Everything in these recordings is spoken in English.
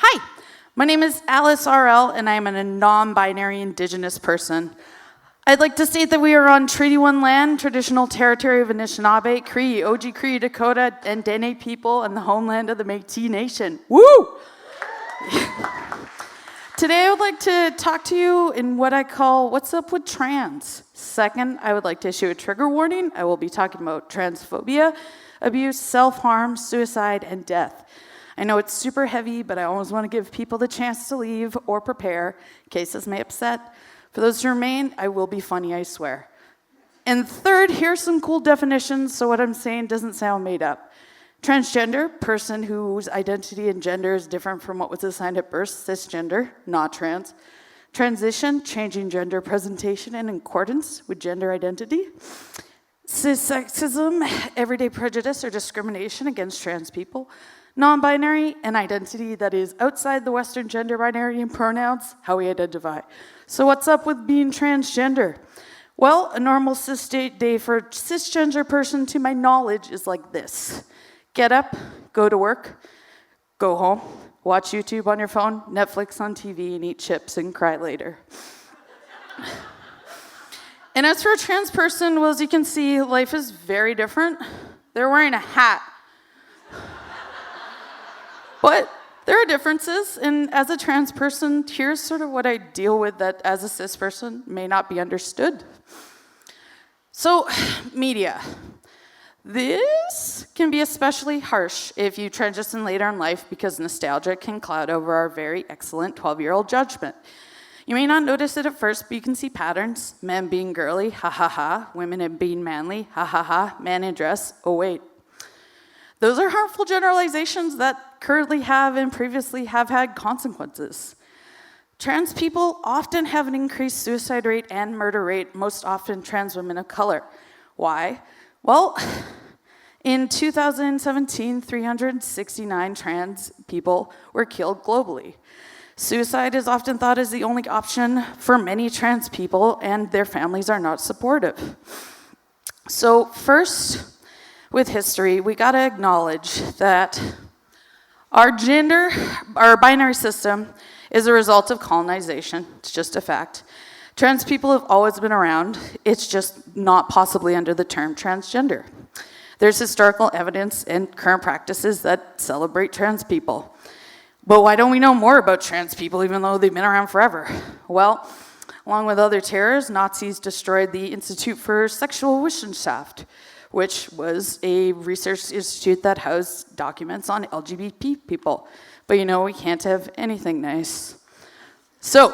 Hi, my name is Alice RL, and I am a non-binary Indigenous person. I'd like to state that we are on Treaty 1 land, traditional territory of Anishinaabe, Cree, Oji-Cree, Dakota, and Dene people, and the homeland of the Métis Nation. Woo! Today I would like to talk to you in what I call What's Up with Trans. Second, I would like to issue a trigger warning. I will be talking about transphobia, abuse, self-harm, suicide, and death. I know it's super heavy, but I always want to give people the chance to leave or prepare. Cases may upset. For those who remain, I will be funny, I swear. And third, here's some cool definitions so what I'm saying doesn't sound made up. Transgender, person whose identity and gender is different from what was assigned at birth, cisgender, not trans. Transition, changing gender presentation in accordance with gender identity. Cissexism, everyday prejudice or discrimination against trans people. Non-binary, an identity that is outside the Western gender binary and pronouns, how we identify. So what's up with being transgender? Well, a normal cis day for a cisgender person, to my knowledge, is like this. Get up, go to work, go home, watch YouTube on your phone, Netflix on TV, and eat chips and cry later. And as for a trans person, well, as you can see, life is very different. They're wearing a hat. But there are differences, and as a trans person, here's sort of what I deal with that as a cis person may not be understood. So, media. This can be especially harsh if you transition later in life because nostalgia can cloud over our very excellent 12-year-old judgment. You may not notice it at first, but you can see patterns. Men being girly, ha ha ha. Women being manly, ha ha ha. Man in dress, oh wait. Those are harmful generalizations that currently have and previously have had consequences. Trans people often have an increased suicide rate and murder rate, most often trans women of color. Why? Well, in 2017, 369 trans people were killed globally. Suicide is often thought as the only option for many trans people, and their families are not supportive. So first, with history, we gotta acknowledge that our binary system is a result of colonization. It's just a fact. Trans people have always been around. It's just not possibly under the term transgender. There's historical evidence and current practices that celebrate trans people. But why don't we know more about trans people even though they've been around forever? Well, along with other terrors, Nazis destroyed the Institute for Sexual Wissenschaft, which was a research institute that housed documents on LGBT people. But you know, we can't have anything nice. So,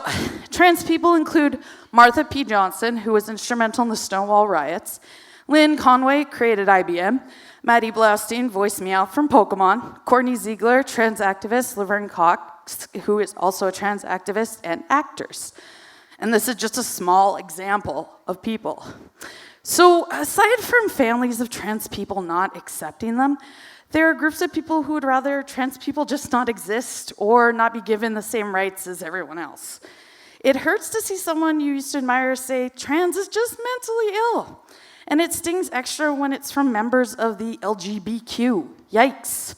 trans people include Martha P. Johnson, who was instrumental in the Stonewall riots. Lynn Conway created IBM. Maddie Blaustein voiced Meow from Pokemon. Courtney Ziegler, trans activist. Laverne Cox, who is also a trans activist, and actors. And this is just a small example of people. So aside from families of trans people not accepting them, there are groups of people who would rather trans people just not exist or not be given the same rights as everyone else. It hurts to see someone you used to admire say, trans is just mentally ill. And it stings extra when it's from members of the LGBTQ. Yikes.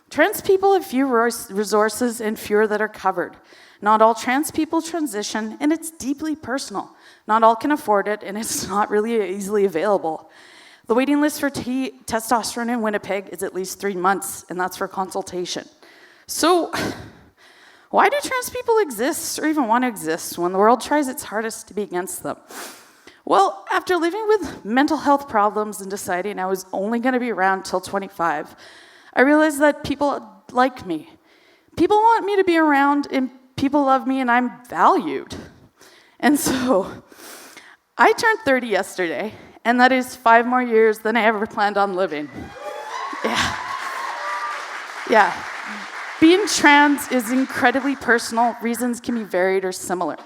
Trans people have few resources and fewer that are covered. Not all trans people transition, and it's deeply personal. Not all can afford it, and it's not really easily available. The waiting list for testosterone in Winnipeg is at least 3 months, and that's for consultation. So, why do trans people exist or even want to exist when the world tries its hardest to be against them? Well, after living with mental health problems and deciding I was only going to be around till 25, I realized that people like me. People want me to be around, and people love me, and I'm valued. And so, I turned 30 yesterday, and that is 5 more years than I ever planned on living. Yeah. Being trans is incredibly personal. Reasons can be varied or similar.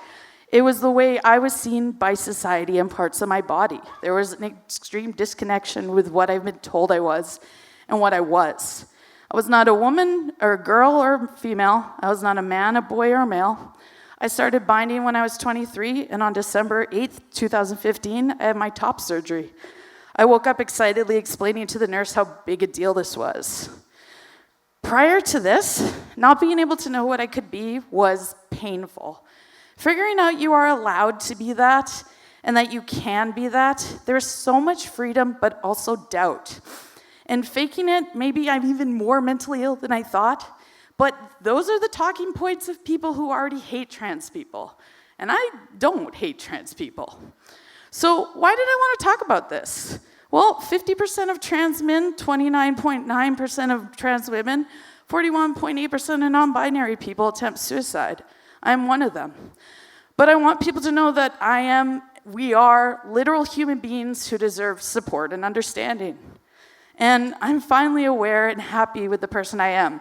It was the way I was seen by society and parts of my body. There was an extreme disconnection with what I've been told I was and what I was. I was not a woman or a girl or female. I was not a man, a boy, or a male. I started binding when I was 23, and on December 8th, 2015, I had my top surgery. I woke up excitedly explaining to the nurse how big a deal this was. Prior to this, not being able to know what I could be was painful. Figuring out you are allowed to be that and that you can be that, there's so much freedom, but also doubt. And faking it, maybe I'm even more mentally ill than I thought, but those are the talking points of people who already hate trans people. And I don't hate trans people. So why did I want to talk about this? Well, 50% of trans men, 29.9% of trans women, 41.8% of non-binary people attempt suicide. I'm one of them. But I want people to know that we are literal human beings who deserve support and understanding. And I'm finally aware and happy with the person I am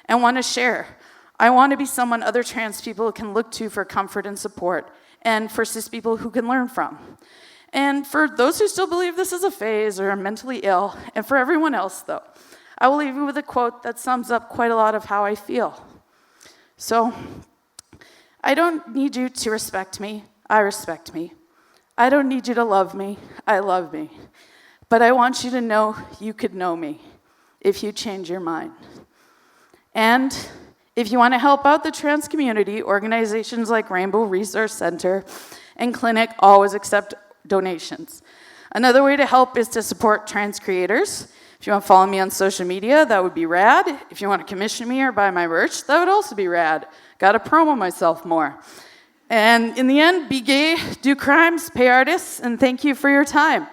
and want to share. I want to be someone other trans people can look to for comfort and support, and for cis people who can learn from. And for those who still believe this is a phase or are mentally ill, and for everyone else, though, I will leave you with a quote that sums up quite a lot of how I feel. So, I don't need you to respect me, I respect me. I don't need you to love me, I love me. But I want you to know you could know me if you change your mind. And if you want to help out the trans community, organizations like Rainbow Resource Center and Clinic always accept donations. Another way to help is to support trans creators. If you want to follow me on social media, that would be rad. If you want to commission me or buy my merch, that would also be rad. Got to promo myself more. And in the end, be gay, do crimes, pay artists, and thank you for your time.